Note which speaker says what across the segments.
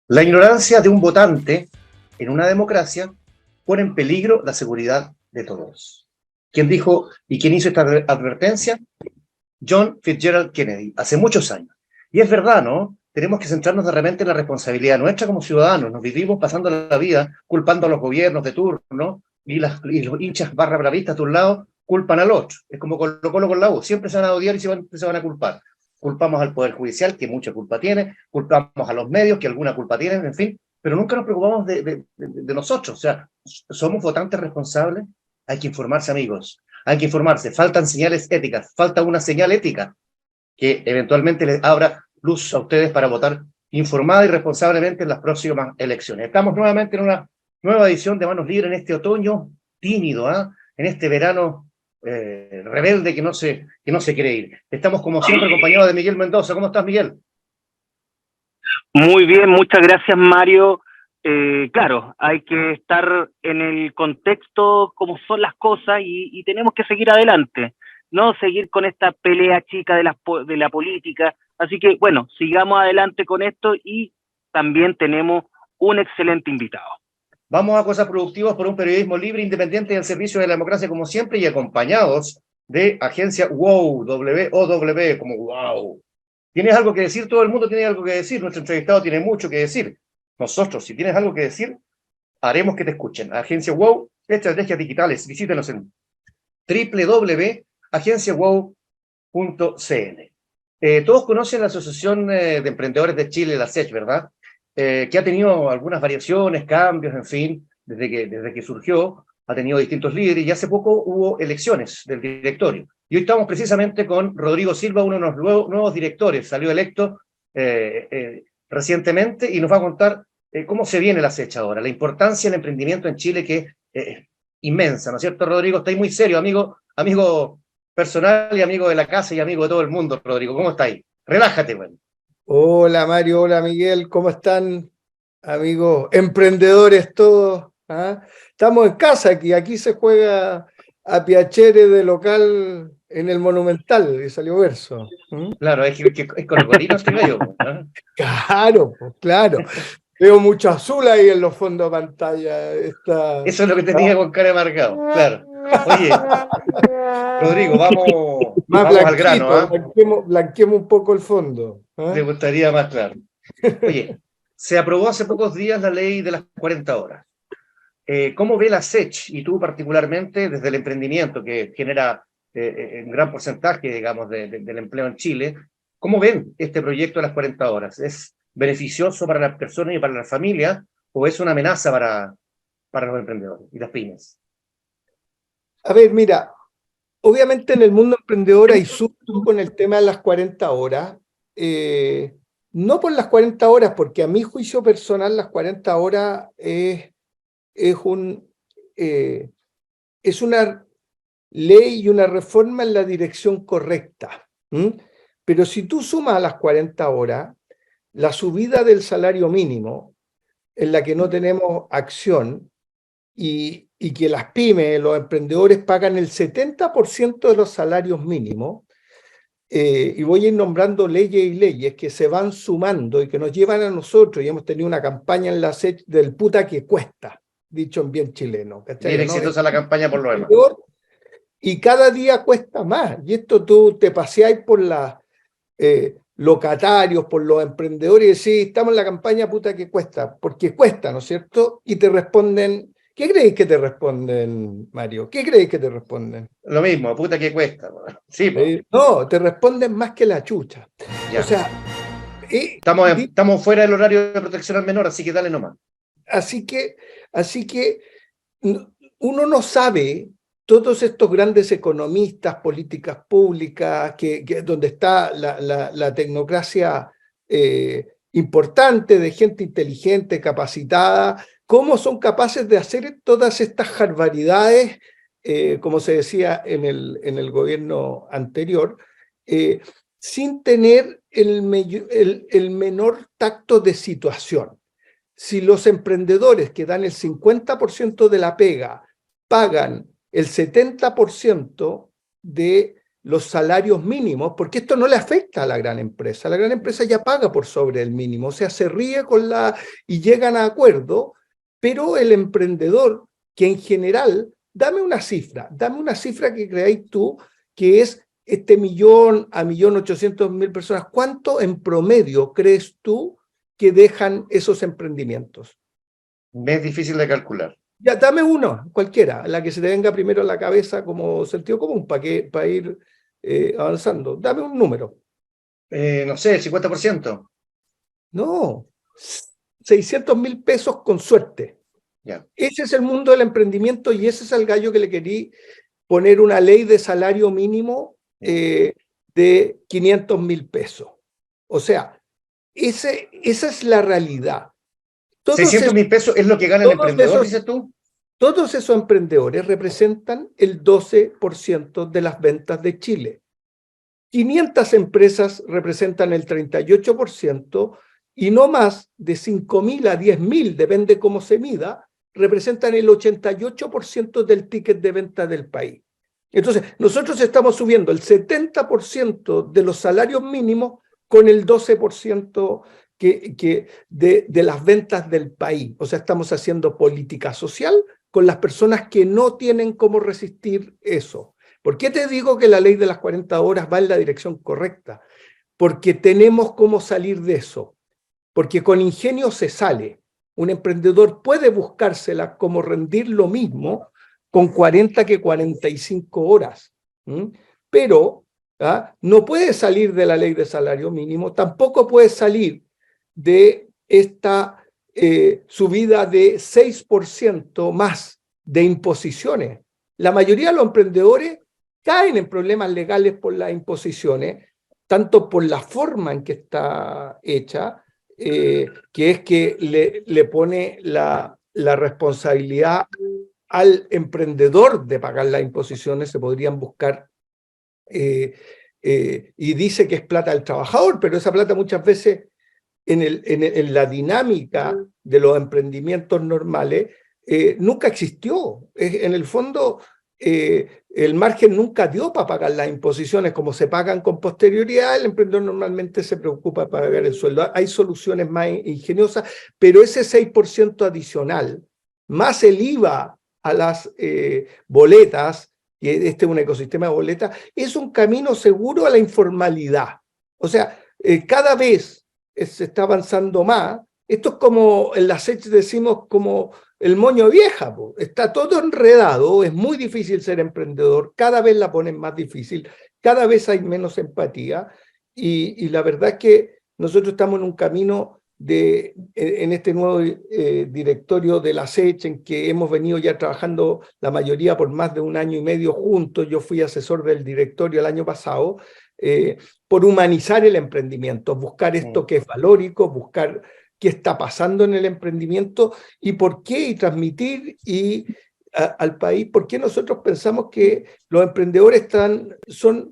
Speaker 1: La ignorancia de un votante en una democracia pone en peligro la seguridad de todos. ¿Quién dijo y quién hizo esta advertencia? John Fitzgerald Kennedy, hace muchos años. Y es verdad, ¿no? Tenemos que centrarnos de repente en la responsabilidad nuestra como ciudadanos. Nos vivimos pasando la vida culpando a los gobiernos de turno y los hinchas barra bravistas de un lado culpan al otro. Es como Colo-Colo con la U. Siempre se van a odiar y se van a culpar. Culpamos al Poder Judicial, que mucha culpa tiene, culpamos a los medios, que alguna culpa tienen, en fin, pero nunca nos preocupamos de nosotros. O sea, somos votantes responsables. Hay que informarse, amigos. Hay que informarse. Faltan señales éticas. Falta una señal ética que eventualmente les abra luz a ustedes para votar informada y responsablemente en las próximas elecciones. Estamos nuevamente en una nueva edición de Manos Libres en este otoño tímido, en este verano rebelde que no se quiere ir. Estamos como siempre acompañados de Miguel Mendoza. ¿Cómo estás, Miguel?
Speaker 2: Muy bien, muchas gracias, Mario. Claro, hay que estar en el contexto como son las cosas y tenemos que seguir adelante, no seguir con esta pelea chica de la política. Así que, bueno, sigamos adelante con esto y también tenemos un excelente invitado.
Speaker 1: Vamos a cosas productivas por un periodismo libre, independiente y al servicio de la democracia como siempre y acompañados de agencia WOW, W-O-W, como wow. ¿Tienes algo que decir? Todo el mundo tiene algo que decir. Nuestro entrevistado tiene mucho que decir. Nosotros, si tienes algo que decir, haremos que te escuchen. Agencia WOW, estrategias digitales. Visítenos en www.agenciawow.cl. Todos conocen la Asociación de Emprendedores de Chile, la SECH, ¿verdad? Que ha tenido algunas variaciones, cambios, en fin, desde que surgió, ha tenido distintos líderes y hace poco hubo elecciones del directorio. Y hoy estamos precisamente con Rodrigo Silva, uno de los nuevos directores, salió electo recientemente y nos va a contar cómo se viene la SECH ahora, la importancia del emprendimiento en Chile que es inmensa, ¿no es cierto, Rodrigo? Estáis muy serio, amigo personal y amigo de la casa y amigo de todo el mundo, Rodrigo. ¿Cómo estáis? Relájate, güey.
Speaker 3: Hola Mario, hola Miguel, ¿cómo están amigos emprendedores todos? ¿Ah? Estamos en casa aquí se juega a Piacere de local en el Monumental y salió verso.
Speaker 1: Claro, es colocolino este gallo, ¿no?
Speaker 3: Claro, pues, claro. Veo mucho azul ahí en los fondos de pantalla.
Speaker 1: Eso es lo que tenía con cara de marcado, claro. Oye, Rodrigo,
Speaker 3: Más
Speaker 1: vamos al grano,
Speaker 3: blanquito,
Speaker 1: ¿ah?
Speaker 3: blanqueemos un poco el fondo.
Speaker 1: ¿Eh? Te gustaría más claro. Oye, se aprobó hace pocos días la ley de las 40 horas. ¿Cómo ve la SECH, y tú particularmente, desde el emprendimiento que genera un gran porcentaje, digamos, del empleo en Chile? ¿Cómo ven este proyecto de las 40 horas? ¿Es beneficioso para las personas y para las familias o es una amenaza para los emprendedores y las pymes?
Speaker 3: A ver, mira, obviamente en el mundo emprendedor hay susto con el tema de las 40 horas. No por las 40 horas, porque a mi juicio personal las 40 horas es una ley y una reforma en la dirección correcta. Pero si tú sumas a las 40 horas la subida del salario mínimo, en la que no tenemos acción, y que las pymes, los emprendedores pagan el 70% de los salarios mínimos, y voy a ir nombrando leyes y leyes que se van sumando y que nos llevan a nosotros, y hemos tenido una campaña en la SECH del puta que cuesta, dicho en bien chileno.
Speaker 1: Bien
Speaker 3: ¿No?
Speaker 1: exitosa la campaña por lo demás.
Speaker 3: Y cada día cuesta más, y esto tú te paseáis por los locatarios, por los emprendedores, y decís, estamos en la campaña puta que cuesta, porque cuesta, ¿no es cierto? Y te responden, ¿qué creéis que te responden, Mario? ¿Qué creéis que te responden?
Speaker 1: Lo mismo, puta que cuesta. Sí, pues.
Speaker 3: No, te responden más que la chucha.
Speaker 1: Ya.
Speaker 3: O sea,
Speaker 1: estamos fuera del horario de protección al menor, así que dale nomás.
Speaker 3: Así que uno no sabe, todos estos grandes economistas, políticas públicas, donde está la tecnocracia importante, de gente inteligente, capacitada, cómo son capaces de hacer todas estas barbaridades, como se decía en el gobierno anterior, sin tener el menor tacto de situación. Si los emprendedores que dan el 50% de la pega pagan el 70% de los salarios mínimos, porque esto no le afecta a la gran empresa. La gran empresa ya paga por sobre el mínimo, o sea, se ríe y llegan a acuerdo, pero el emprendedor, que en general, dame una cifra que creáis tú, que es este 1.800.000 personas. ¿Cuánto en promedio crees tú que dejan esos emprendimientos?
Speaker 1: Me es difícil de calcular.
Speaker 3: Ya, dame uno, cualquiera, la que se te venga primero a la cabeza como sentido común para ir avanzando. Dame un número.
Speaker 1: No sé, el 50%.
Speaker 3: No, 600.000 pesos con suerte.
Speaker 1: Ya.
Speaker 3: Ese es el mundo del emprendimiento y ese es el gallo que le querí poner una ley de salario mínimo de 500.000 pesos. O sea, esa es la realidad.
Speaker 1: 600.000 pesos es lo que gana el emprendedor, dices tú.
Speaker 3: Todos esos emprendedores representan el 12% de las ventas de Chile. 500 empresas representan el 38% y no más de 5.000 a 10.000, depende cómo se mida, representan el 88% del ticket de venta del país. Entonces, nosotros estamos subiendo el 70% de los salarios mínimos con el 12% de las ventas del país. O sea, estamos haciendo política social con las personas que no tienen cómo resistir eso. ¿Por qué te digo que la ley de las 40 horas va en la dirección correcta? Porque tenemos cómo salir de eso. Porque con ingenio se sale. Un emprendedor puede buscársela como rendir lo mismo con 40 que 45 horas. Pero no puede salir de la ley de salario mínimo, tampoco puede salir de esta subida de 6% más de imposiciones. La mayoría de los emprendedores caen en problemas legales por las imposiciones, tanto por la forma en que está hecha, que es que le pone la responsabilidad al emprendedor de pagar las imposiciones. Se podrían buscar y dice que es plata del trabajador, pero esa plata muchas veces en la dinámica de los emprendimientos normales nunca existió. En el fondo, el margen nunca dio para pagar las imposiciones como se pagan con posterioridad. El emprendedor normalmente se preocupa para pagar el sueldo. Hay soluciones más ingeniosas, pero ese 6% adicional, más el IVA a las boletas, y este es un ecosistema de boletas, es un camino seguro a la informalidad. O sea, cada vez se está avanzando más. Esto es como en la SEC decimos como el moño vieja, po. Está todo enredado, es muy difícil ser emprendedor, cada vez la ponen más difícil, cada vez hay menos empatía y la verdad es que nosotros estamos en un camino en este nuevo directorio de la SEC, en que hemos venido ya trabajando la mayoría por más de 1 año y medio juntos. Yo fui asesor del directorio el año pasado, por humanizar el emprendimiento, buscar esto que es valórico, buscar qué está pasando en el emprendimiento y por qué, y transmitir al país por qué nosotros pensamos que los emprendedores son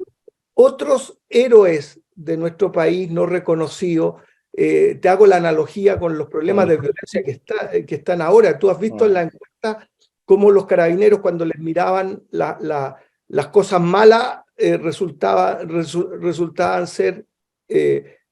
Speaker 3: otros héroes de nuestro país no reconocidos. Te hago la analogía con los problemas de violencia que están ahora. Tú has visto en la encuesta cómo los carabineros, cuando les miraban las cosas malas, resultaban ser,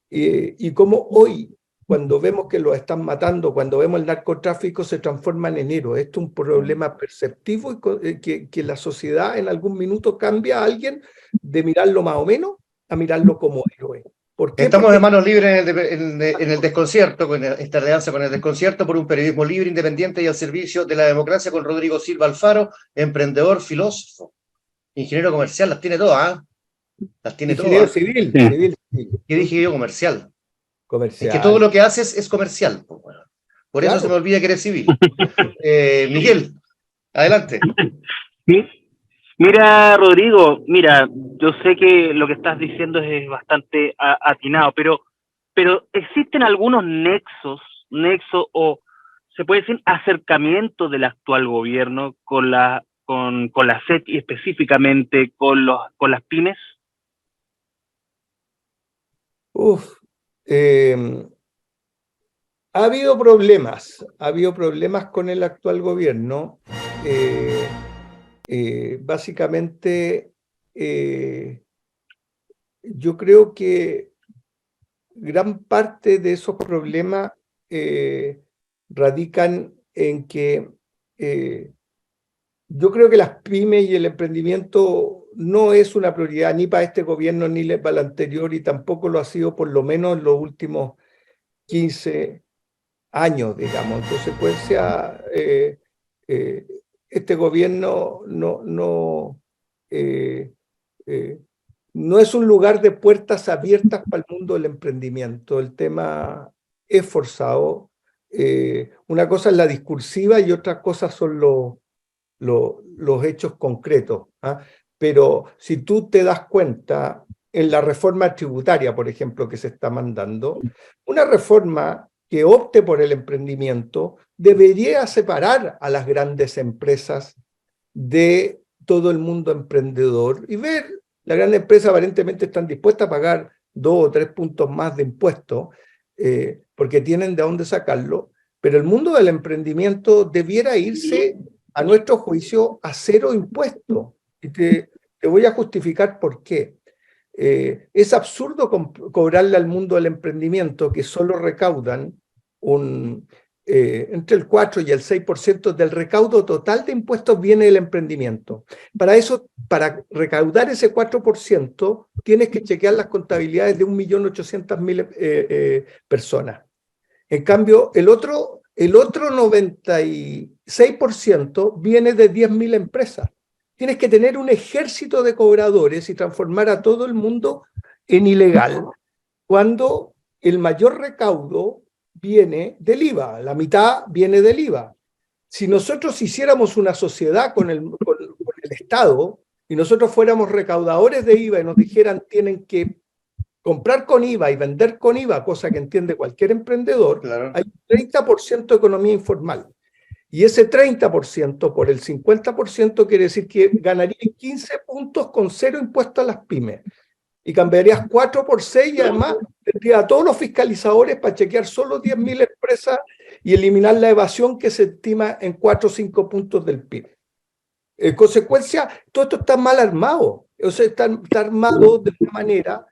Speaker 3: y cómo hoy, cuando vemos que los están matando, cuando vemos el narcotráfico, se transforman en héroes. Esto es un problema perceptivo y que la sociedad en algún minuto cambia a alguien de mirarlo más o menos a mirarlo como héroe. ¿Por qué?
Speaker 1: Estamos de manos libres en el desconcierto, con esta alianza con el desconcierto por un periodismo libre, independiente y al servicio de la democracia, con Rodrigo Silva Alfaro, emprendedor, filósofo, ingeniero comercial, las tiene todas, ¿eh? Las tiene
Speaker 3: ingeniero
Speaker 1: todas.
Speaker 3: Civil.
Speaker 1: ¿Qué dije yo? Comercial.
Speaker 3: Comercial.
Speaker 1: Es que todo lo que haces es comercial. Pues, bueno. Por eso se me olvida que eres civil. Miguel, adelante.
Speaker 2: Mira, Rodrigo, yo sé que lo que estás diciendo es bastante atinado, pero existen algunos nexos o se puede decir acercamiento del actual gobierno con la SEC y específicamente con las pymes.
Speaker 3: Ha habido problemas con el actual gobierno. Básicamente yo creo que gran parte de esos problemas radican en que yo creo que las pymes y el emprendimiento no es una prioridad ni para este gobierno ni para el anterior, y tampoco lo ha sido por lo menos en los últimos 15 años, digamos. En consecuencia, este gobierno eh, no es un lugar de puertas abiertas para el mundo del emprendimiento. El tema es forzado. Una cosa es la discursiva y otra cosa son los hechos concretos, ¿ah? Pero si tú te das cuenta, en la reforma tributaria, por ejemplo, que se está mandando, una reforma que opte por el emprendimiento debería separar a las grandes empresas de todo el mundo emprendedor y ver, las grandes empresas aparentemente están dispuestas a pagar 2 o 3 puntos más de impuestos porque tienen de dónde sacarlo, pero el mundo del emprendimiento debiera irse, a nuestro juicio, a 0 impuestos. Y te voy a justificar por qué. Es absurdo cobrarle al mundo del emprendimiento, que solo recaudan entre el 4 y el 6% del recaudo total de impuestos viene del emprendimiento. Para eso, para recaudar ese 4%, tienes que chequear las contabilidades de 1.800.000 personas. En cambio, el otro 96% viene de 10.000 empresas. Tienes que tener un ejército de cobradores y transformar a todo el mundo en ilegal, cuando el mayor recaudo viene del IVA, la mitad viene del IVA. Si nosotros hiciéramos una sociedad con el Estado y nosotros fuéramos recaudadores de IVA y nos dijeran tienen que comprar con IVA y vender con IVA, cosa que entiende cualquier emprendedor,
Speaker 1: Claro.
Speaker 3: hay un 30% de economía informal. Y ese 30% por el 50% quiere decir que ganaría 15 puntos con 0 impuestos a las pymes. Y cambiarías 4 por 6 y además tendría a todos los fiscalizadores para chequear solo 10.000 empresas y eliminar la evasión que se estima en 4 o 5 puntos del PIB. En consecuencia, todo esto está mal armado. O sea, está armado de una manera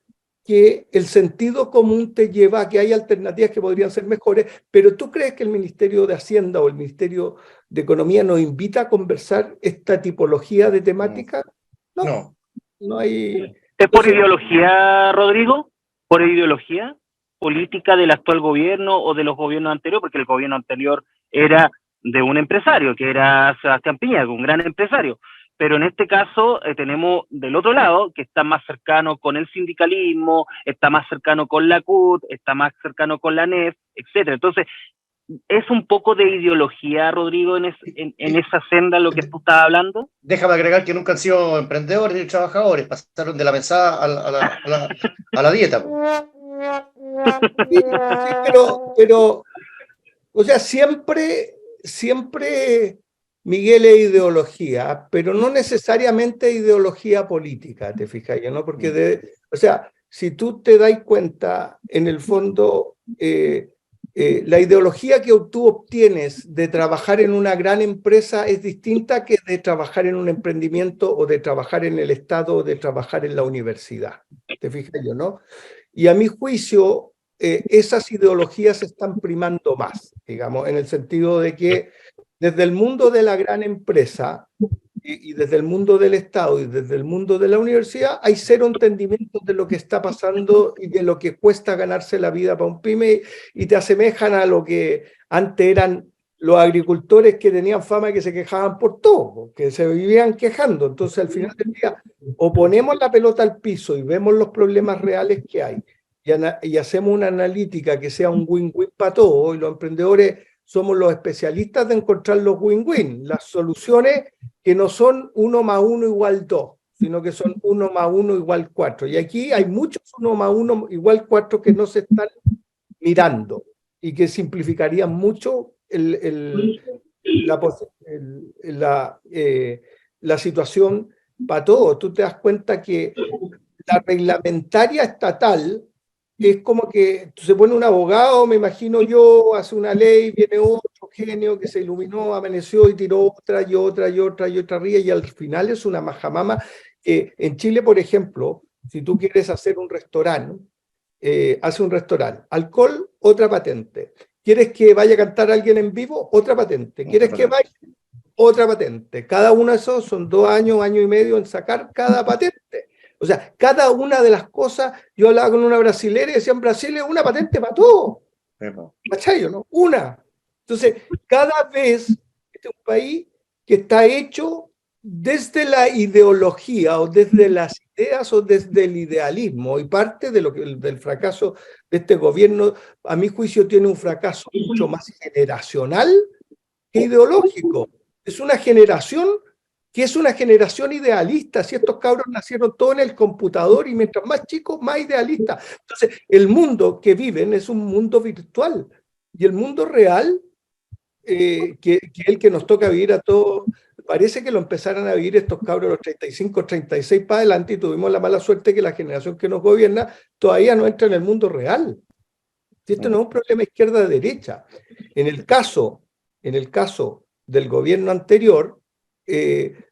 Speaker 3: que el sentido común te lleva a que hay alternativas que podrían ser mejores, pero ¿tú crees que el Ministerio de Hacienda o el Ministerio de Economía nos invita a conversar esta tipología de temática?
Speaker 1: No.
Speaker 3: No hay...
Speaker 2: ¿Es por ideología, Rodrigo? ¿Por ideología política del actual gobierno o de los gobiernos anteriores? Porque el gobierno anterior era de un empresario, que era Sebastián Piñera, un gran empresario. Pero en este caso tenemos del otro lado, que está más cercano con el sindicalismo, está más cercano con la CUT, está más cercano con la ANEF, etcétera. Entonces, ¿es un poco de ideología, Rodrigo, en esa senda lo que tú estabas hablando?
Speaker 1: Déjame agregar que nunca han sido emprendedores ni trabajadores, pasaron de la mesada a la dieta.
Speaker 3: Sí, pero, o sea, siempre, Miguel, es ideología, pero no necesariamente ideología política, ¿te fijas? ¿No? Porque, o sea, si tú te das cuenta, en el fondo, la ideología que tú obtienes de trabajar en una gran empresa es distinta que de trabajar en un emprendimiento o de trabajar en el Estado o de trabajar en la universidad. ¿Te fijas yo, no? Y a mi juicio, esas ideologías están primando más, digamos, en el sentido de que desde el mundo de la gran empresa y desde el mundo del Estado y desde el mundo de la universidad hay 0 entendimiento de lo que está pasando y de lo que cuesta ganarse la vida para un pyme, y te asemejan a lo que antes eran los agricultores que tenían fama y que se quejaban por todo, que se vivían quejando. Entonces, al final del día, o ponemos la pelota al piso y vemos los problemas reales que hay y hacemos una analítica que sea un win-win para todos, y los emprendedores somos los especialistas de encontrar los win-win, las soluciones que no son 1 más 1 igual 2, sino que son 1 más 1 igual 4. Y aquí hay muchos 1 más 1 igual 4 que no se están mirando y que simplificarían mucho la situación para todos. Tú te das cuenta que la reglamentaria estatal es como que se pone un abogado, me imagino yo, hace una ley, viene otro genio que se iluminó, amaneció y tiró otra y otra y otra y otra ría, y al final es una majamama. En Chile, por ejemplo, Si tú quieres hacer un restaurante, hace un restaurante. Alcohol, otra patente. ¿Quieres que vaya a cantar alguien en vivo? Otra patente. ¿Quieres que vaya? Otra patente. Cada uno de esos son 2 años, año y medio en sacar cada patente. O sea, cada una de las cosas, yo hablaba con una brasilera y decía, en Brasil es una patente para todo. ¿Cachai, no? Una. Entonces, cada vez, este es un país que está hecho desde la ideología o desde las ideas o desde el idealismo, y parte de del fracaso de este gobierno, a mi juicio, tiene un fracaso mucho más generacional que ideológico. Es una generación que es una generación idealista. Si estos cabros nacieron todos en el computador y mientras más chicos, más idealistas. Entonces, el mundo que viven es un mundo virtual y el mundo real, que es el que nos toca vivir a todos, parece que lo empezaran a vivir estos cabros a los 35, 36 para adelante, y tuvimos la mala suerte que la generación que nos gobierna todavía no entra en el mundo real. Esto no es un problema izquierda-derecha. En el caso del gobierno anterior,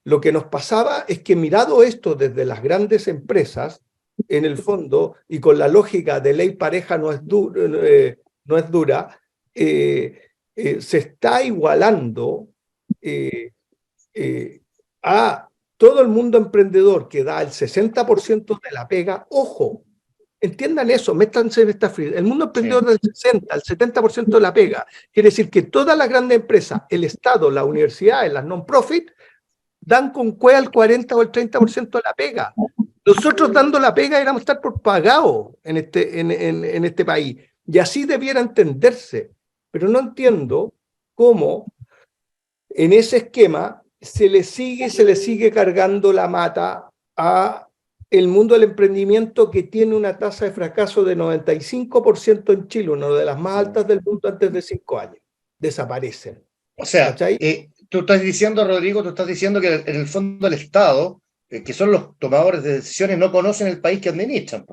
Speaker 3: lo que nos pasaba es que, mirado esto desde las grandes empresas, en el fondo, y con la lógica de ley pareja no es dura, se está igualando a todo el mundo emprendedor que da el 60% de la pega. Ojo, entiendan eso, métanse en esta fría. El mundo emprendedor del 60 al 70% de la pega. Quiere decir que todas las grandes empresas, el Estado, las universidades, las non-profit, dan con cueva el 40 o el 30% de la pega. Nosotros dando la pega éramos estar por pagados en este país. Y así debiera entenderse. Pero no entiendo cómo en ese esquema se le sigue cargando la mata a el mundo del emprendimiento, que tiene una tasa de fracaso de 95% en Chile, una de las más altas del mundo antes de 5 años. Desaparecen.
Speaker 1: O sea, tú estás diciendo, Rodrigo, que en el fondo el Estado, que son los tomadores de decisiones, no conocen el país que administran.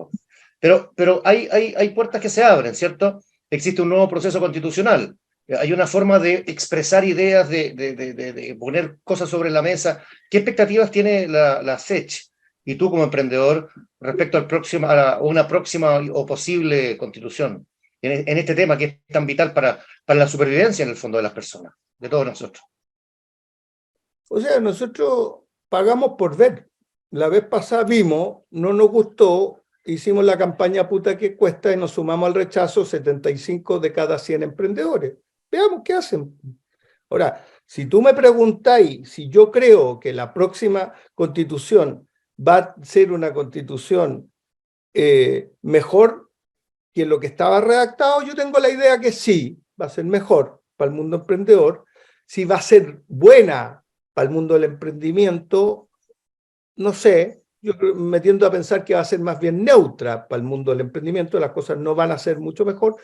Speaker 1: Pero hay puertas que se abren, ¿cierto? Existe un nuevo proceso constitucional. Hay una forma de expresar ideas, de poner cosas sobre la mesa. ¿Qué expectativas tiene la SECH y tú como emprendedor respecto a una próxima o posible constitución en este tema que es tan vital para la supervivencia en el fondo de las personas, de todos nosotros?
Speaker 3: O sea, nosotros pagamos por ver. La vez pasada vimos, no nos gustó, hicimos la campaña puta que cuesta y nos sumamos al rechazo 75 de cada 100 emprendedores. Veamos qué hacen. Ahora, si tú me preguntáis si yo creo que la próxima constitución va a ser una constitución mejor que lo que estaba redactado, yo tengo la idea que sí, va a ser mejor para el mundo emprendedor. Si va a ser buena para el mundo del emprendimiento, no sé. Yo me tiendo a pensar que va a ser más bien neutra para el mundo del emprendimiento, las cosas no van a ser mucho mejor,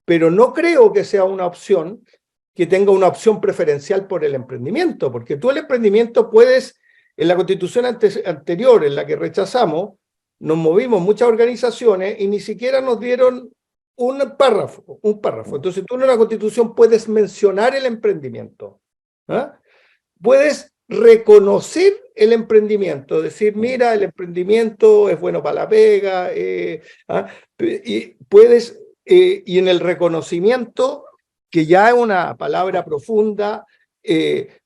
Speaker 3: pero no creo que sea una opción que tenga una opción preferencial por el emprendimiento, porque tú el emprendimiento puedes, en la constitución anterior, en la que rechazamos, nos movimos muchas organizaciones y ni siquiera nos dieron un párrafo. Entonces tú en una constitución puedes mencionar el emprendimiento, puedes reconocer el emprendimiento, decir, mira, el emprendimiento es bueno para la pega, y puedes, y en el reconocimiento, que ya es una palabra profunda,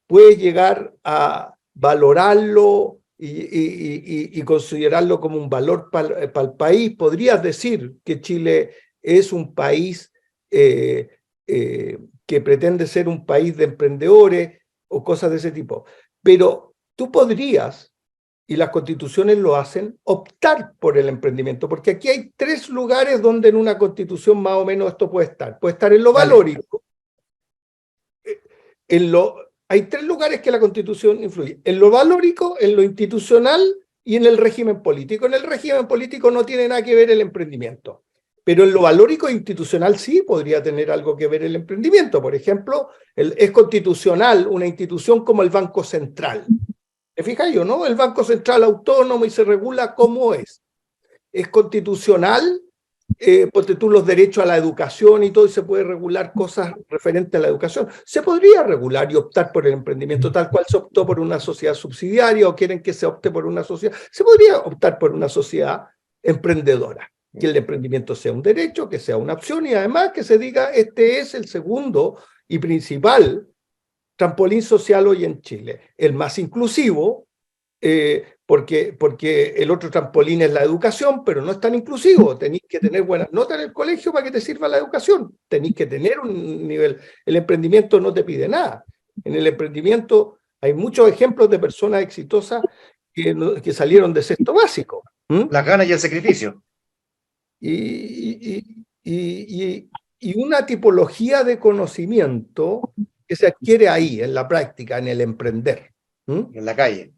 Speaker 3: puedes llegar a valorarlo y considerarlo como un valor para el país. Podrías decir que Chile es un país que pretende ser un país de emprendedores o cosas de ese tipo. Pero tú podrías, y las constituciones lo hacen, optar por el emprendimiento, porque aquí hay 3 lugares donde en una constitución más o menos esto puede estar. Puede estar en lo valórico, hay 3 lugares que la constitución influye: en lo valórico, en lo institucional y en el régimen político. En el régimen político no tiene nada que ver el emprendimiento, pero en lo valórico e institucional sí podría tener algo que ver el emprendimiento. Por ejemplo, es constitucional una institución como el Banco Central. ¿Te fijas yo, no? El Banco Central autónomo y se regula como es. Es constitucional, porque tú los derechos a la educación y todo, y se puede regular cosas referentes a la educación. Se podría regular y optar por el emprendimiento tal cual se optó por una sociedad subsidiaria, o quieren que se opte por una sociedad. Se podría optar por una sociedad emprendedora. Que el emprendimiento sea un derecho, que sea una opción y además que se diga este es el segundo y principal trampolín social hoy en Chile. El más inclusivo, porque el otro trampolín es la educación, pero no es tan inclusivo. Tenéis que tener buenas notas en el colegio para que te sirva la educación. Tenéis que tener un nivel. El emprendimiento no te pide nada. En el emprendimiento hay muchos ejemplos de personas exitosas que salieron de sexto básico.
Speaker 1: Las ganas y el sacrificio.
Speaker 3: Y una tipología de conocimiento que se adquiere ahí, en la práctica, en el emprender.
Speaker 1: En la calle.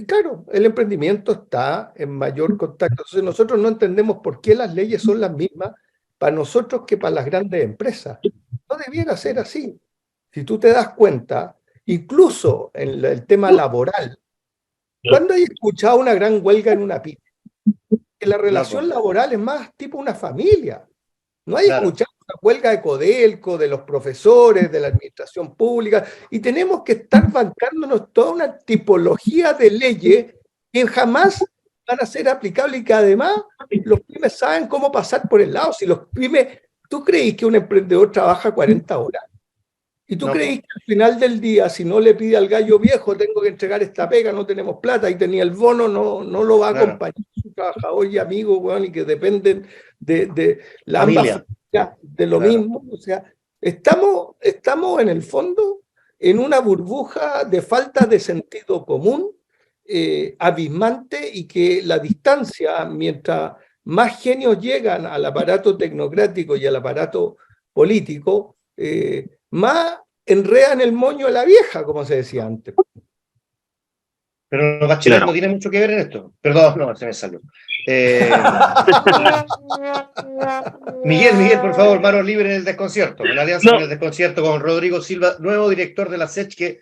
Speaker 3: Claro, el emprendimiento está en mayor contacto. Entonces nosotros no entendemos por qué las leyes son las mismas para nosotros que para las grandes empresas. No debiera ser así. Si tú te das cuenta, incluso en el tema laboral, ¿cuándo hay escuchado una gran huelga en una pyme? Que la relación laboral es más tipo una familia. No hay escuchado una huelga de Codelco, de los profesores, de la administración pública, y tenemos que estar bancándonos toda una tipología de leyes que jamás van a ser aplicables y que además los pymes saben cómo pasar por el lado. Si los pymes, ¿tú crees que un emprendedor trabaja 40 horas? ¿Y tú crees que al final del día, si no le pide al gallo viejo, tengo que entregar esta pega, no tenemos plata y tenía el bono, no lo va a acompañar su trabajador y amigo, bueno, y que dependen de la ambas de lo mismo? O sea, estamos en el fondo en una burbuja de falta de sentido común abismante, y que la distancia, mientras más genios llegan al aparato tecnocrático y al aparato político, más enredan el moño a la vieja, como se decía antes.
Speaker 1: Pero Bachelet no tiene mucho que ver en esto. Perdón, no, se me salió. Miguel, por favor, manos libres en el desconcierto. En la alianza en el desconcierto con Rodrigo Silva, nuevo director de la SECH, que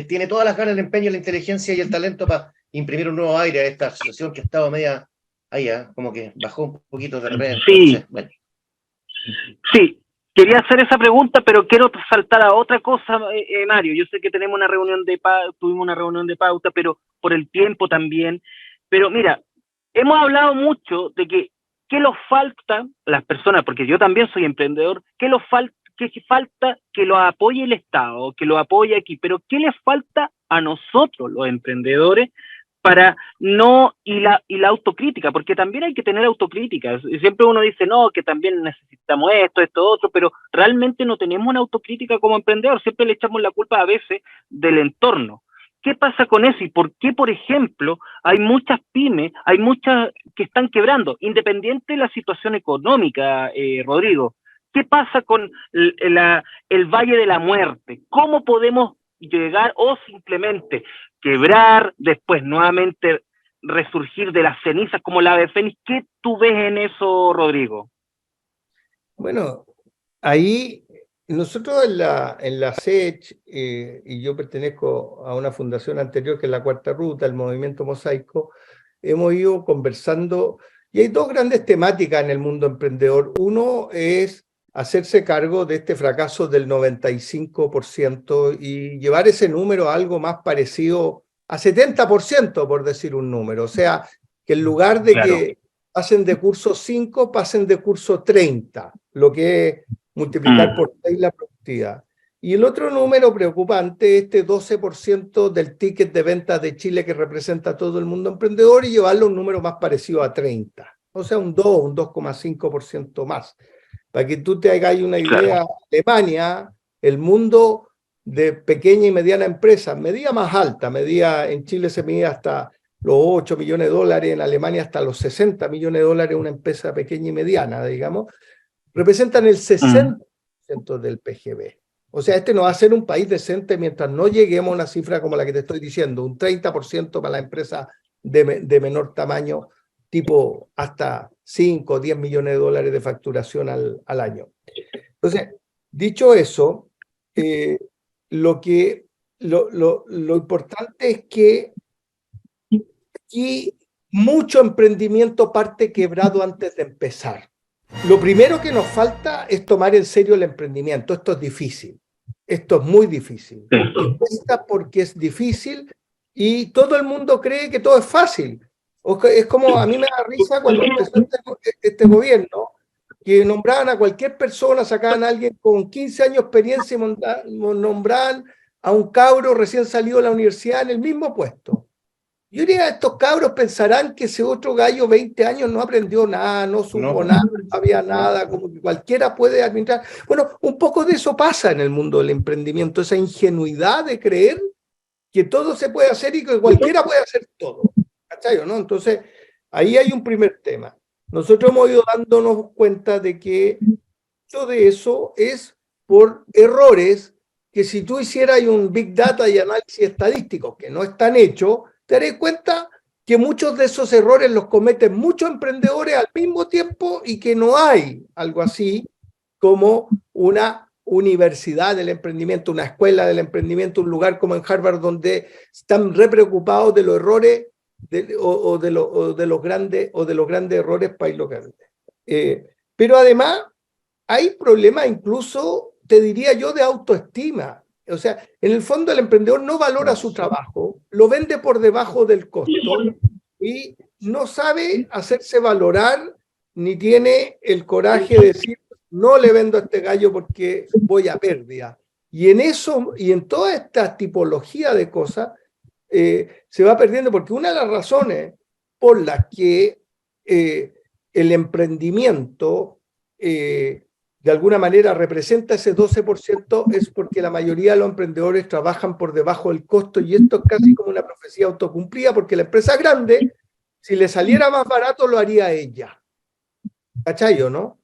Speaker 1: tiene todas las ganas, el empeño, la inteligencia y el talento para imprimir un nuevo aire a esta asociación que ha estado media ahí, como que bajó un poquito de repente.
Speaker 2: Sí.
Speaker 1: Entonces, bueno.
Speaker 2: Sí. Quería hacer esa pregunta, pero quiero saltar a otra cosa, Mario. Yo sé que tuvimos una reunión de pauta, pero por el tiempo también. Pero mira, hemos hablado mucho de que nos falta las personas, porque yo también soy emprendedor, que falta que lo apoye el Estado, que lo apoye aquí, pero ¿qué les falta a nosotros, los emprendedores, para no, y la autocrítica? Porque también hay que tener autocrítica. Siempre uno dice, no, que también necesitamos esto, otro, pero realmente no tenemos una autocrítica como emprendedor. Siempre le echamos la culpa a veces del entorno. ¿Qué pasa con eso? ¿Y por qué, por ejemplo, hay muchas pymes, hay muchas que están quebrando, independiente de la situación económica, Rodrigo? ¿Qué pasa con el Valle de la Muerte? ¿Cómo podemos llegar, o simplemente quebrar, después nuevamente resurgir de las cenizas como la ave fénix? ¿Qué tú ves en eso, Rodrigo?
Speaker 3: Bueno, ahí nosotros en la SECH, y yo pertenezco a una fundación anterior que es la Cuarta Ruta, el Movimiento Mosaico, hemos ido conversando, y hay dos grandes temáticas en el mundo emprendedor. Uno es hacerse cargo de este fracaso del 95% y llevar ese número a algo más parecido a 70%, por decir un número. O sea, que en lugar de que pasen de curso 5, pasen de curso 30, lo que es multiplicar por 6 la productividad. Y el otro número preocupante, este 12% del ticket de ventas de Chile que representa a todo el mundo emprendedor, y llevarlo a un número más parecido a 30. O sea, un 2,5% más. Para que tú te hagas una idea, Alemania, el mundo de pequeña y mediana empresa, medida más alta, en Chile se mide hasta los 8 millones de dólares, en Alemania hasta los 60 millones de dólares, una empresa pequeña y mediana, digamos, representan el 60% del PGB. O sea, este no va a ser un país decente mientras no lleguemos a una cifra como la que te estoy diciendo, un 30% para la empresa de menor tamaño, tipo hasta 5 o 10 millones de dólares de facturación al año. Entonces, dicho eso, lo importante es que aquí mucho emprendimiento parte quebrado antes de empezar. Lo primero que nos falta es tomar en serio el emprendimiento. Esto es difícil. Esto es muy difícil. Y cuesta porque es difícil y todo el mundo cree que todo es fácil. Es como, a mí me da risa cuando empezó este gobierno, que nombraban a cualquier persona, sacaban a alguien con 15 años de experiencia y nombraban a un cabro recién salido de la universidad en el mismo puesto. Yo diría, estos cabros pensarán que ese otro gallo 20 años no aprendió nada, no supo nada, no sabía nada, como que cualquiera puede administrar. Bueno, un poco de eso pasa en el mundo del emprendimiento, esa ingenuidad de creer que todo se puede hacer y que cualquiera puede hacer todo. ¿Cachai, no? Entonces, ahí hay un primer tema. Nosotros hemos ido dándonos cuenta de que mucho de eso es por errores que si tú hicieras un Big Data y análisis estadístico que no están hechos, te darás cuenta que muchos de esos errores los cometen muchos emprendedores al mismo tiempo y que no hay algo así como una universidad del emprendimiento, una escuela del emprendimiento, un lugar como en Harvard donde están re preocupados de los errores de los grandes errores para irlo grande. Pero además hay problemas incluso, te diría yo, de autoestima. O sea, en el fondo el emprendedor no valora su trabajo, lo vende por debajo del costo y no sabe hacerse valorar ni tiene el coraje de decir no le vendo a este gallo porque voy a pérdida. Y en eso, y en toda esta tipología de cosas, se va perdiendo, porque una de las razones por las que el emprendimiento de alguna manera representa ese 12% es porque la mayoría de los emprendedores trabajan por debajo del costo, y esto es casi como una profecía autocumplida, porque la empresa grande, si le saliera más barato, lo haría ella. ¿Cachai, no?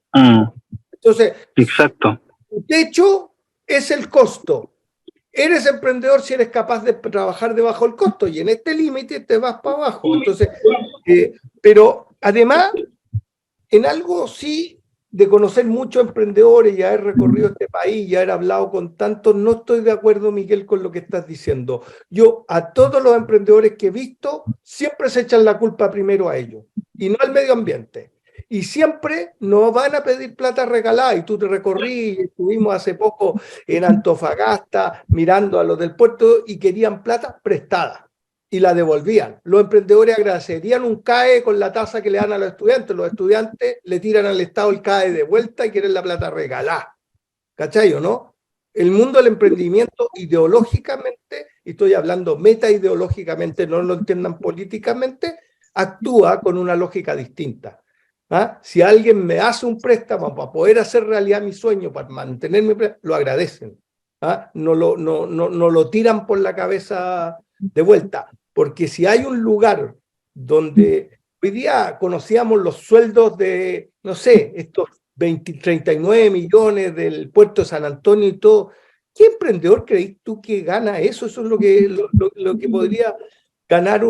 Speaker 3: Entonces,
Speaker 2: exacto.
Speaker 3: El techo es el costo. Eres emprendedor si eres capaz de trabajar debajo del costo, y en este límite te vas para abajo. Entonces, pero además, en algo sí, de conocer muchos emprendedores y haber recorrido este país y haber hablado con tantos, no estoy de acuerdo, Miguel, con lo que estás diciendo. Yo a todos los emprendedores que he visto, siempre se echan la culpa primero a ellos y no al medio ambiente. Y siempre nos van a pedir plata regalada. Y tú te recorrí, estuvimos hace poco en Antofagasta mirando a los del puerto y querían plata prestada y la devolvían. Los emprendedores agradecerían un CAE con la tasa que le dan a los estudiantes le tiran al Estado el CAE de vuelta y quieren la plata regalada. ¿Cachai o no? El mundo del emprendimiento ideológicamente, y estoy hablando metaideológicamente, no lo entiendan políticamente, actúa con una lógica distinta. ¿Ah? Si alguien me hace un préstamo para poder hacer realidad mi sueño, para mantener mi préstamo, lo agradecen. ¿Ah? No lo tiran por la cabeza de vuelta. Porque si hay un lugar donde hoy día conocíamos los sueldos de, no sé, estos 39 millones del puerto de San Antonio y todo, ¿qué emprendedor crees tú que gana eso? Eso es lo que podría ganar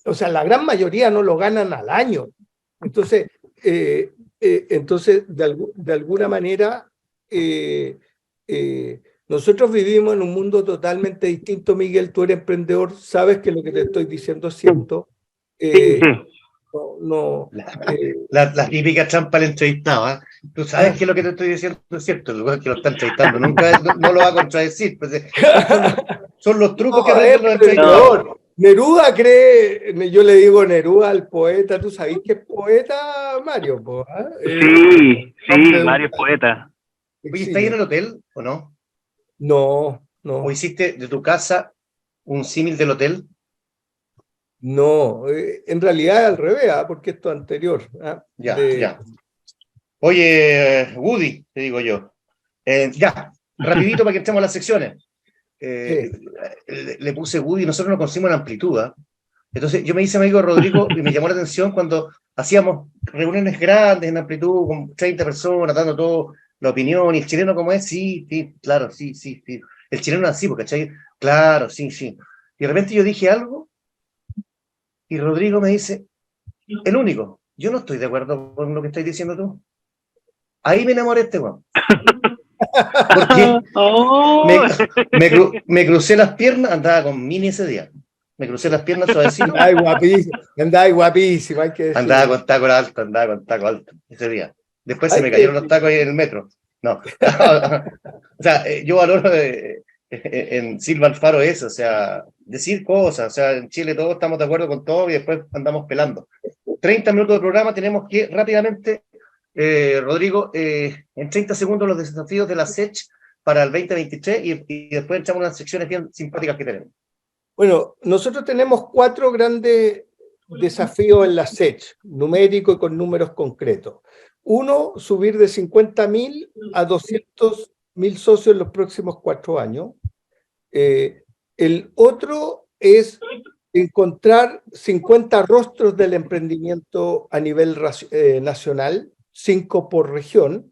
Speaker 3: o sea, la gran mayoría no lo ganan al año. Entonces, de alguna manera, nosotros vivimos en un mundo totalmente distinto. Miguel, tú eres emprendedor, sabes que lo que te estoy diciendo es cierto.
Speaker 1: La típica trampa al entrevistado, ¿eh? Tú sabes que lo que te estoy diciendo es cierto, el lugar que lo está entrevistando nunca no lo va a contradecir. Pues, son los trucos que aprenden los entrevistadores.
Speaker 3: Neruda cree, yo le digo Neruda al poeta, ¿tú sabes que es poeta, Mario?
Speaker 2: Sí, Mario es poeta.
Speaker 1: Oye, ¿estás en el hotel o no?
Speaker 3: No.
Speaker 1: ¿O hiciste de tu casa un símil del hotel?
Speaker 3: No, en realidad es al revés, porque esto es anterior.
Speaker 1: Ya. Oye, Woody, te digo yo. Ya, rapidito para que entremos a las secciones. Le puse Woody, nosotros nos conocimos en amplitud. Entonces yo me hice amigo de Rodrigo y me llamó la atención cuando hacíamos reuniones grandes en amplitud con 30 personas dando todo la opinión. Y el chileno como es, sí, claro, sí. El chileno es así, ¿cachai? Claro, sí. Y de repente yo dije algo y Rodrigo me dice, el único, yo no estoy de acuerdo con lo que estás diciendo tú. Ahí me enamoré este weón. Porque me crucé las piernas, andaba con mini ese día. Me crucé las piernas suavecito.
Speaker 3: Andaba guapísimo, hay que decir.
Speaker 1: Andaba con taco alto ese día. Después se me cayeron los tacos ahí en el metro. No. O sea, yo valoro en Silva Alfaro eso, o sea, decir cosas, o sea, en Chile todos estamos de acuerdo con todo y después andamos pelando. 30 minutos de programa, tenemos que rápidamente, Rodrigo, en 30 segundos los desafíos de la SECH para el 2023 y después echamos unas secciones bien simpáticas que tenemos.
Speaker 3: Bueno, nosotros tenemos 4 grandes desafíos en la SECH, numérico y con números concretos. Uno, subir de 50.000 a 200.000 socios en los próximos 4 años. El otro es encontrar 50 rostros del emprendimiento a nivel nacional, 5 por región.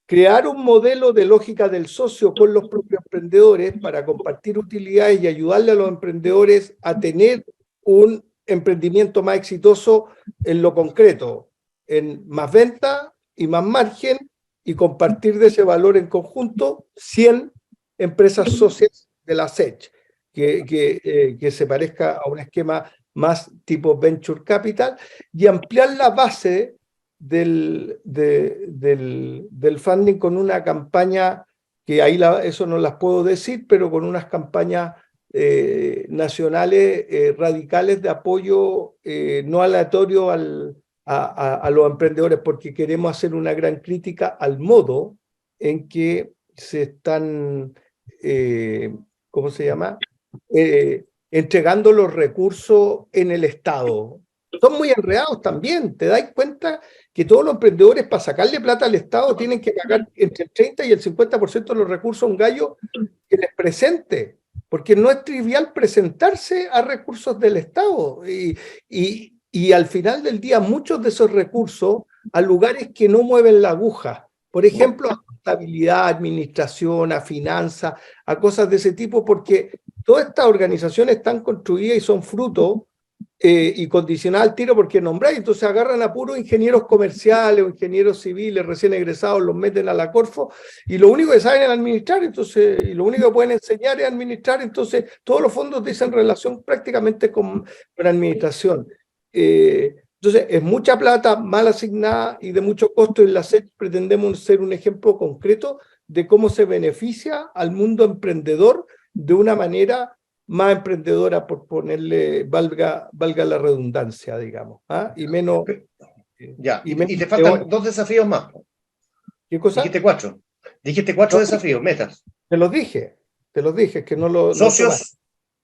Speaker 3: Crear un modelo de lógica del socio con los propios emprendedores para compartir utilidades y ayudarle a los emprendedores a tener un emprendimiento más exitoso en lo concreto, en más venta y más margen, y compartir de ese valor en conjunto 100 empresas socias de la SECH, que se parezca a un esquema más tipo Venture Capital, y ampliar la base del funding con una campaña que ahí eso no las puedo decir, pero con unas campañas nacionales radicales de apoyo no aleatorio a los emprendedores, porque queremos hacer una gran crítica al modo en que se están, ¿cómo se llama? Entregando los recursos en el Estado. Son muy enredados también. Te das cuenta que todos los emprendedores, para sacarle plata al Estado, tienen que pagar entre el 30 y el 50% de los recursos a un gallo que les presente, porque no es trivial presentarse a recursos del Estado. Y al final del día, muchos de esos recursos a lugares que no mueven la aguja. Por ejemplo, a contabilidad, administración, a finanzas, a cosas de ese tipo, porque todas estas organizaciones están construidas y son fruto y condicionadas al tiro porque nombráis. Entonces agarran a puros ingenieros comerciales o ingenieros civiles recién egresados, los meten a la Corfo y lo único que saben es administrar, entonces, y lo único que pueden enseñar es administrar. Entonces todos los fondos dicen relación prácticamente con administración. Entonces es mucha plata mal asignada y de mucho costo. En la SECH pretendemos ser un ejemplo concreto de cómo se beneficia al mundo emprendedor de una manera más emprendedora, por ponerle, valga la redundancia, digamos, y menos...
Speaker 1: Ya, y te faltan 2 desafíos más.
Speaker 3: ¿Qué cosa?
Speaker 1: Dijiste 4 desafíos, metas.
Speaker 3: Te los dije, que no lo...
Speaker 1: Socios...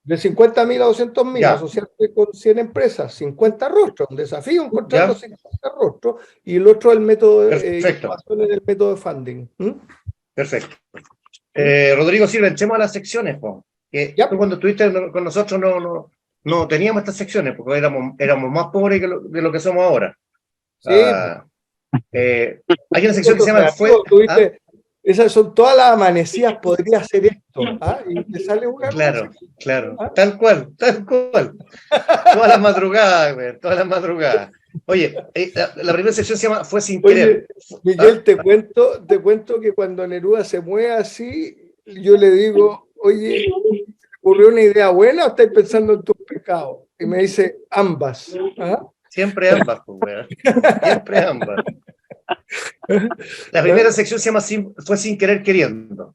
Speaker 3: De 50.000 a 200.000, asociarte con 100 empresas, 50 rostros, un desafío encontrar los 50 rostros, y el otro el método el método de funding.
Speaker 1: Perfecto. Rodrigo Silva, entremos a las secciones, que tú cuando estuviste con nosotros no teníamos estas secciones, porque éramos más pobres de lo que somos ahora.
Speaker 3: Sí.
Speaker 1: Hay una sección que se llama...
Speaker 3: Esas son todas las amanecidas, podría hacer esto. Y te sale una
Speaker 1: Claro, tal cual. Todas las madrugadas. Oye, la primera sección se llama Fue sin querer.
Speaker 3: Miguel, te cuento que cuando Neruda se mueve así, yo le digo, oye, ¿ocurrió una idea buena o estáis pensando en tus pecados? Y me dice, ambas.
Speaker 1: Siempre ambas, pues, siempre ambas. La primera sección se llama Fue sin querer queriendo.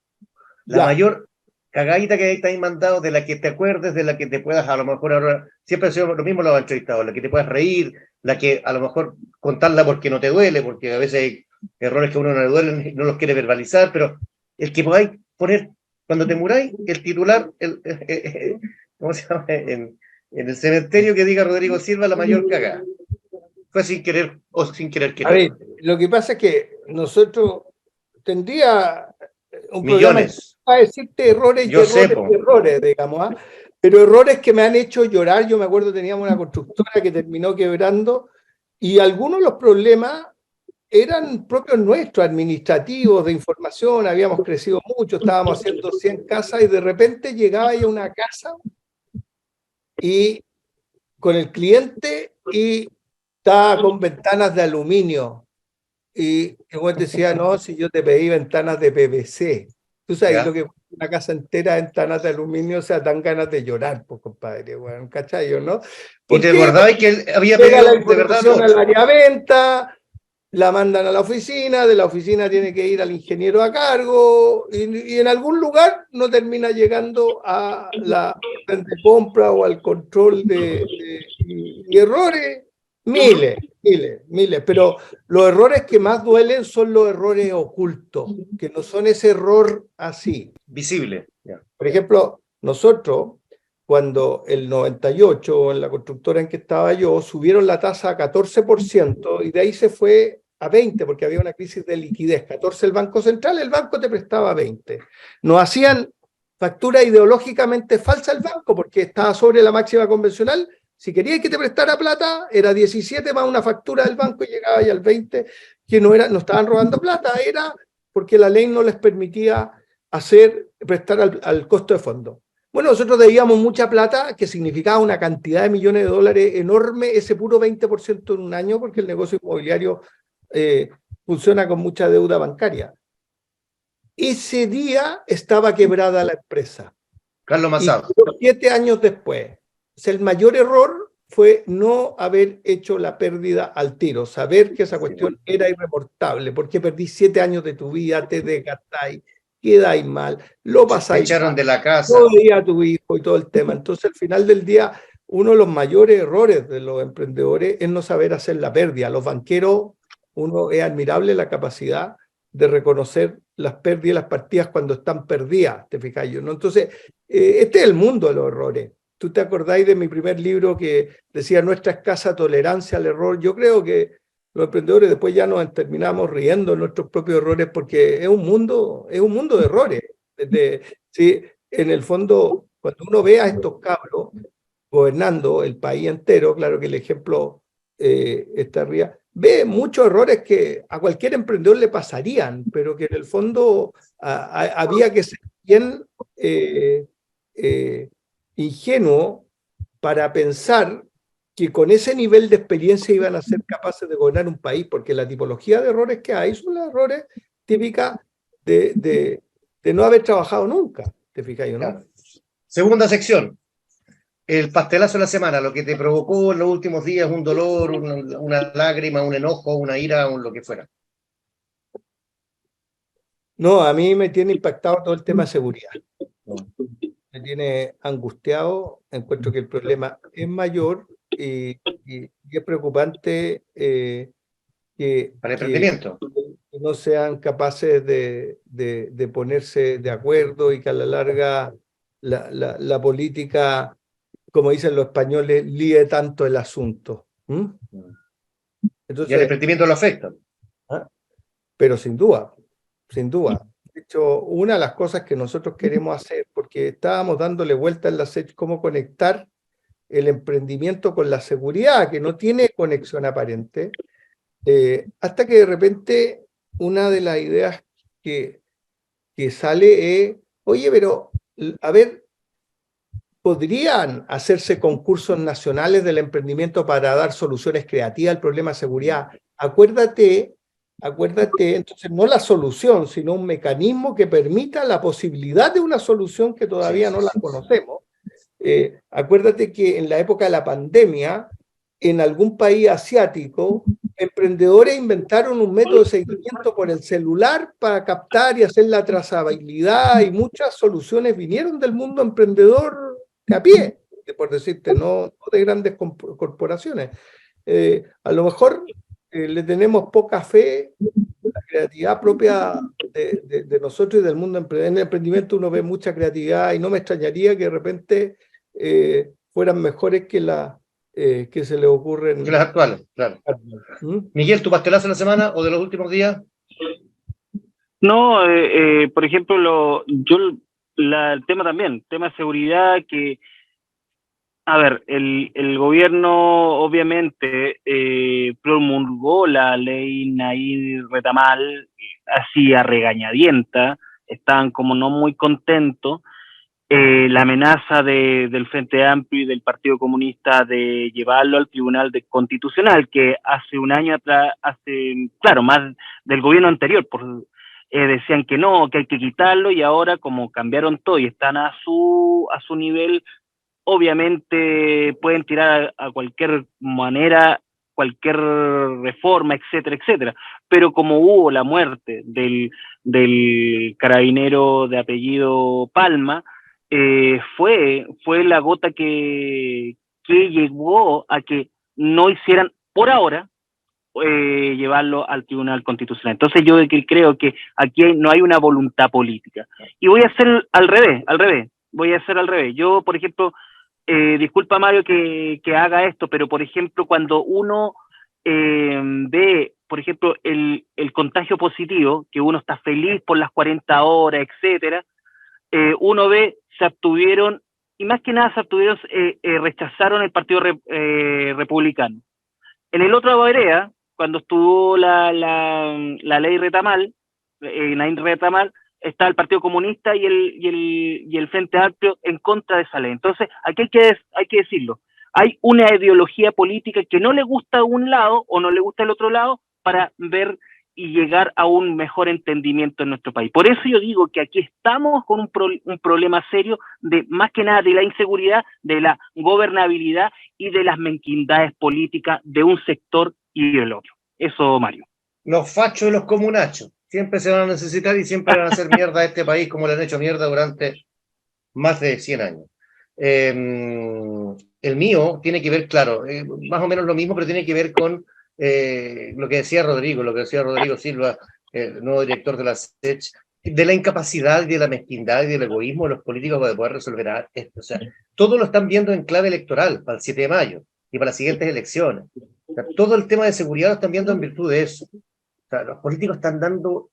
Speaker 1: La mayor cagadita que te hay mandado, de la que te acuerdes, de la que te puedas, a lo mejor ahora, siempre ha sido lo mismo los entrevistados, la que te puedas reír, la que a lo mejor contarla porque no te duele, porque a veces hay errores que a uno no le duelen y no los quiere verbalizar, pero el que podáis poner, cuando te muráis, el titular, ¿cómo se llama? En el cementerio que diga Rodrigo Silva, la mayor cagada. Fue sin querer o sin querer querer.
Speaker 3: A ver, lo que pasa es que nosotros tendría un
Speaker 1: millones
Speaker 3: para decirte errores errores, digamos, pero errores que me han hecho llorar. Yo me acuerdo, teníamos una constructora que terminó quebrando y algunos de los problemas eran propios nuestros, administrativos, de información. Habíamos crecido mucho, estábamos haciendo 100 casas y de repente llegaba a una casa y con el cliente y estaba con ventanas de aluminio. Y el decía, no, si yo te pedí ventanas de PVC. Tú sabes lo que una casa entera de ventanas de aluminio, o sea, dan ganas de llorar, pues, compadre, bueno, ¿cachai? ¿No?
Speaker 1: ¿Y te acordabas que él había pedido de verdad
Speaker 3: al área venta, la mandan a la oficina, de la oficina tiene que ir al ingeniero a cargo, y en algún lugar no termina llegando a la orden de compra o al control y errores, miles, pero los errores que más duelen son los errores ocultos, que no son ese error así.
Speaker 1: Visible. Ya.
Speaker 3: Por ejemplo, nosotros, cuando el 98, en la constructora en que estaba yo, subieron la tasa a 14% y de ahí se fue a 20 porque había una crisis de liquidez. 14 el Banco Central, el banco te prestaba 20. Nos hacían factura ideológicamente falsa el banco porque estaba sobre la máxima convencional. Si querías que te prestara plata, era 17 más una factura del banco y llegaba ya al 20, que no estaban robando plata, era porque la ley no les permitía prestar al costo de fondo. Bueno, nosotros debíamos mucha plata, que significaba una cantidad de millones de dólares enorme, ese puro 20% en un año, porque el negocio inmobiliario funciona con mucha deuda bancaria. Ese día estaba quebrada la empresa.
Speaker 1: Carlos Massado.
Speaker 3: 7 años después. O sea, el mayor error fue no haber hecho la pérdida al tiro, saber que esa cuestión era irreportable, porque perdí 7 años de tu vida, te desgastáis, quedáis mal, lo pasáis
Speaker 1: Te echaron
Speaker 3: mal,
Speaker 1: de la casa.
Speaker 3: no veía a tu hijo y todo el tema. Entonces, al final del día, uno de los mayores errores de los emprendedores es no saber hacer la pérdida. Los banqueros, uno es admirable la capacidad de reconocer las pérdidas y las partidas cuando están perdidas, ¿te fijas yo? ¿No? Entonces, este es el mundo de los errores. ¿Tú te acordáis de mi primer libro que decía nuestra escasa tolerancia al error? Yo creo que los emprendedores después ya nos terminamos riendo de nuestros propios errores porque es un mundo de errores. Sí, en el fondo, cuando uno ve a estos cabros gobernando el país entero, claro que el ejemplo está arriba, ve muchos errores que a cualquier emprendedor le pasarían, pero que en el fondo había que ser bien ingenuo para pensar que con ese nivel de experiencia iban a ser capaces de gobernar un país, porque la tipología de errores que hay son los errores típicas de no haber trabajado nunca, ¿te fijas, no?
Speaker 1: Claro. Segunda sección. El pastelazo de la semana, lo que te provocó en los últimos días un dolor, una lágrima, un enojo, una ira, lo que fuera.
Speaker 3: No, a mí me tiene impactado todo el tema de seguridad. Me tiene angustiado, encuentro que el problema es mayor y es preocupante
Speaker 1: Para el emprendimiento.
Speaker 3: que no sean capaces de ponerse de acuerdo y que a la larga la política, como dicen los españoles, líe tanto el asunto. Entonces,
Speaker 1: Y el emprendimiento lo afecta.
Speaker 3: pero sin duda. De hecho, una de las cosas que nosotros queremos hacer, porque estábamos dándole vuelta en la SEC, cómo conectar el emprendimiento con la seguridad, que no tiene conexión aparente, hasta que de repente una de las ideas que sale es, oye, pero, a ver, ¿podrían hacerse concursos nacionales del emprendimiento para dar soluciones creativas al problema de seguridad? Acuérdate, entonces no la solución, sino un mecanismo que permita la posibilidad de una solución que todavía no la conocemos. Acuérdate que en la época de la pandemia, en algún país asiático, emprendedores inventaron un método de seguimiento por el celular para captar y hacer la trazabilidad, y muchas soluciones vinieron del mundo emprendedor de a pie, por decirte, no de grandes corporaciones. A lo mejor le tenemos poca fe a la creatividad propia de nosotros y del mundo emprendedor. En el emprendimiento uno ve mucha creatividad y no me extrañaría que de repente fueran mejores que se le ocurren.
Speaker 1: Que las actuales, claro. Miguel, ¿tu pastelazo de la semana o de los últimos días?
Speaker 2: No, por ejemplo, el tema de seguridad, que, a ver, el gobierno obviamente promulgó la ley Nair Retamal, así a regañadienta, estaban como no muy contentos. La amenaza del Frente Amplio y del Partido Comunista de llevarlo al Tribunal Constitucional, que hace un año atrás, claro, más del gobierno anterior, decían que no, que hay que quitarlo, y ahora como cambiaron todo y están a su nivel, obviamente pueden tirar a cualquier manera cualquier reforma, etcétera, etcétera. Pero como hubo la muerte del carabinero de apellido Palma, fue la gota que llevó a que no hicieran, por ahora, llevarlo al Tribunal Constitucional. Entonces yo creo que aquí no hay una voluntad política. Y voy a hacer al revés, voy a hacer al revés. Yo, por ejemplo, disculpa Mario que haga esto, pero por ejemplo, cuando uno ve, por ejemplo, el contagio positivo, que uno está feliz por las 40 horas, etcétera, uno ve, se abstuvieron, y más que nada se abstuvieron, rechazaron el Partido Republicano. En el otro vereda, cuando estuvo la ley Retamal, Nain Retamal, está el Partido Comunista y el Frente Amplio en contra de esa ley. Entonces, aquí hay que decirlo. Hay una ideología política que no le gusta a un lado o no le gusta el otro lado para ver y llegar a un mejor entendimiento en nuestro país. Por eso yo digo que aquí estamos con un problema serio de, más que nada, de la inseguridad, de la gobernabilidad y de las mezquindades políticas de un sector y del otro. Eso, Mario.
Speaker 1: Los fachos y los comunachos siempre se van a necesitar y siempre van a hacer mierda a este país como le han hecho mierda durante más de 100 años. El mío tiene que ver, claro, más o menos lo mismo, pero tiene que ver con lo que decía Rodrigo Silva, el nuevo director de la SECH, de la incapacidad y de la mezquindad y del egoísmo de los políticos de poder resolver esto. O sea, todo lo están viendo en clave electoral para el 7 de mayo y para las siguientes elecciones. O sea, todo el tema de seguridad lo están viendo en virtud de eso. O sea, los políticos están dando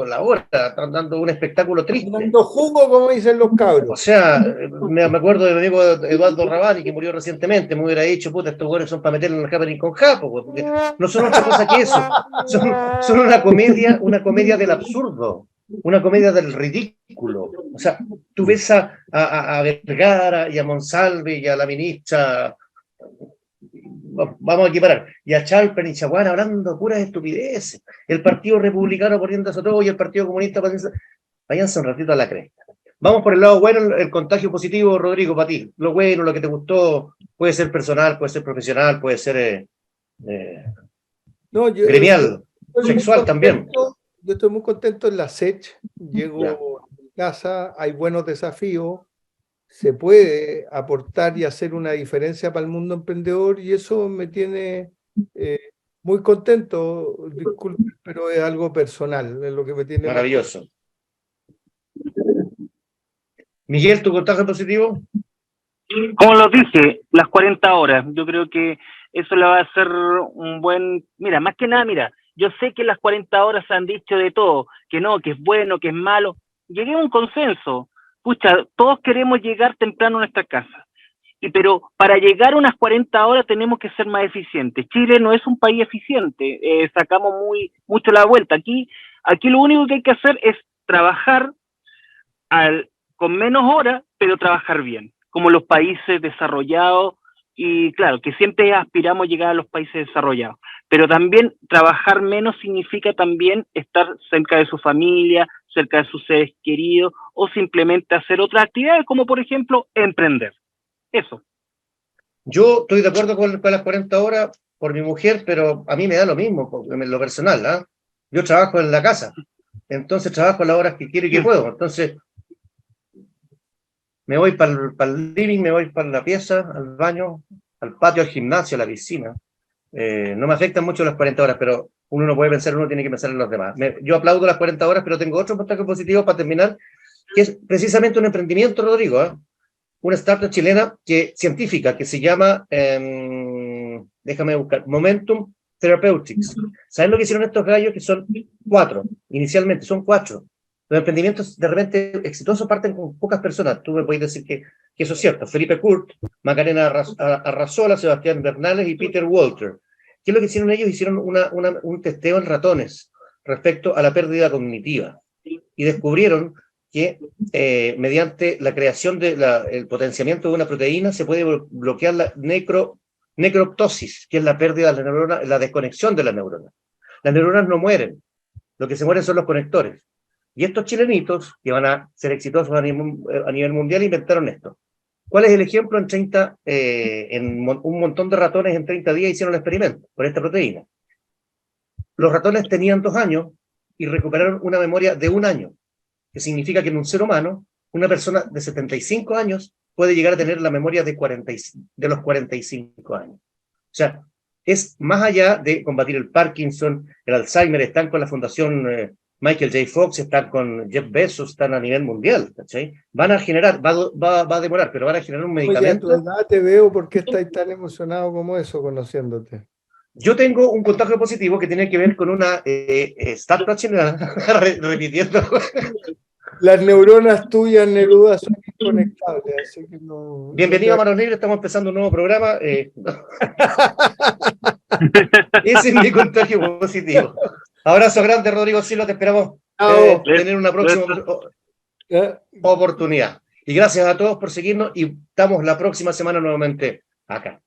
Speaker 1: la hora, están dando un espectáculo triste.
Speaker 3: Están dando jugo, como dicen los cabros.
Speaker 1: O sea, me acuerdo de mi amigo Eduardo Rabani, que murió recientemente, me hubiera dicho, puta, estos güeyes son para meterle en el Happening con Japo, porque no son otra cosa que eso. Son una comedia del absurdo, una comedia del ridículo. O sea, tú ves a Vergara y a Monsalve y a la ministra, vamos a equiparar, y a Chalper y Chaguán hablando puras estupideces, el Partido Republicano poniéndose todo y el Partido Comunista poniéndose... Váyanse un ratito a la cresta. Vamos por el lado bueno, el contagio positivo, Rodrigo, para ti. Lo bueno, lo que te gustó, puede ser personal, puede ser profesional, puede ser gremial, sexual también.
Speaker 3: Yo estoy muy contento en la SECH, llego a mi casa, hay buenos desafíos, se puede aportar y hacer una diferencia para el mundo emprendedor y eso me tiene muy contento, disculpe, pero es algo personal, es lo que me tiene...
Speaker 1: Maravilloso. Miguel, ¿tu contagio positivo?
Speaker 2: Como lo dije, las 40 horas, yo creo que eso le va a hacer un buen... Mira, más que nada, mira, yo sé que las 40 horas se han dicho de todo, que no, que es bueno, que es malo. Llegué a un consenso. Pucha, todos queremos llegar temprano a nuestra casa. Pero para llegar a unas 40 horas tenemos que ser más eficientes. Chile no es un país eficiente, sacamos mucho la vuelta. Aquí lo único que hay que hacer es trabajar con menos horas, pero trabajar bien, como los países desarrollados, y claro, que siempre aspiramos a llegar a los países desarrollados, pero también trabajar menos significa también estar cerca de su familia, cerca de sus seres queridos, o simplemente hacer otras actividades, como por ejemplo, emprender. Eso.
Speaker 1: Yo estoy de acuerdo con las 40 horas por mi mujer, pero a mí me da lo mismo, en lo personal, ¿eh? Yo trabajo en la casa, entonces trabajo a las horas que quiero y que puedo, entonces me voy para el living, me voy para la pieza, al baño, al patio, al gimnasio, a la piscina. No me afectan mucho las 40 horas, pero uno no puede pensar, uno tiene que pensar en los demás. Yo aplaudo las 40 horas, pero tengo otro puntaje positivo para terminar, que es precisamente un emprendimiento, Rodrigo, ¿eh? Una startup chilena científica que se llama, déjame buscar, Momentum Therapeutics. ¿Saben lo que hicieron estos gallos? Que son 4, inicialmente, son 4. Los emprendimientos de repente exitosos parten con pocas personas. Tú me puedes decir que eso es cierto. Felipe Kurt, Macarena Arrazola, Sebastián Bernales y Peter Walter. ¿Qué es lo que hicieron ellos? Hicieron un testeo en ratones respecto a la pérdida cognitiva. Y descubrieron que mediante la creación el potenciamiento de una proteína se puede bloquear la necroptosis, que es la pérdida de la neurona, la desconexión de las neuronas. Las neuronas no mueren, lo que se mueren son los conectores. Y estos chilenitos, que van a ser exitosos a nivel mundial, inventaron esto. ¿Cuál es el ejemplo? Un montón de ratones en 30 días hicieron el experimento con esta proteína. Los ratones tenían 2 años y recuperaron una memoria de 1 año, que significa que en un ser humano, una persona de 75 años puede llegar a tener la memoria de los 45 años. O sea, es más allá de combatir el Parkinson, el Alzheimer. Están con la fundación Michael J. Fox, están con Jeff Bezos, están a nivel mundial, ¿cachai? Van a generar, va a demorar, pero van a generar un medicamento.
Speaker 3: Oye, a tu edad te veo, ¿por qué estás tan emocionado como eso, conociéndote?
Speaker 1: Yo tengo un contagio positivo que tiene que ver con una startup chilena, repitiendo.
Speaker 3: Las neuronas tuyas, Neruda, son inconectables, así que no...
Speaker 1: Bienvenido a Manos Libres, estamos empezando un nuevo programa. Ese es mi contagio positivo. Abrazo grande, Rodrigo Silva, te esperamos tener una próxima oportunidad. Y gracias a todos por seguirnos y estamos la próxima semana nuevamente acá.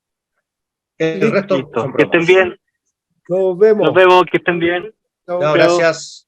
Speaker 1: El resto son
Speaker 2: que estén bien.
Speaker 3: Nos vemos.
Speaker 2: Nos vemos, que estén bien.
Speaker 3: Chao.
Speaker 1: No, gracias.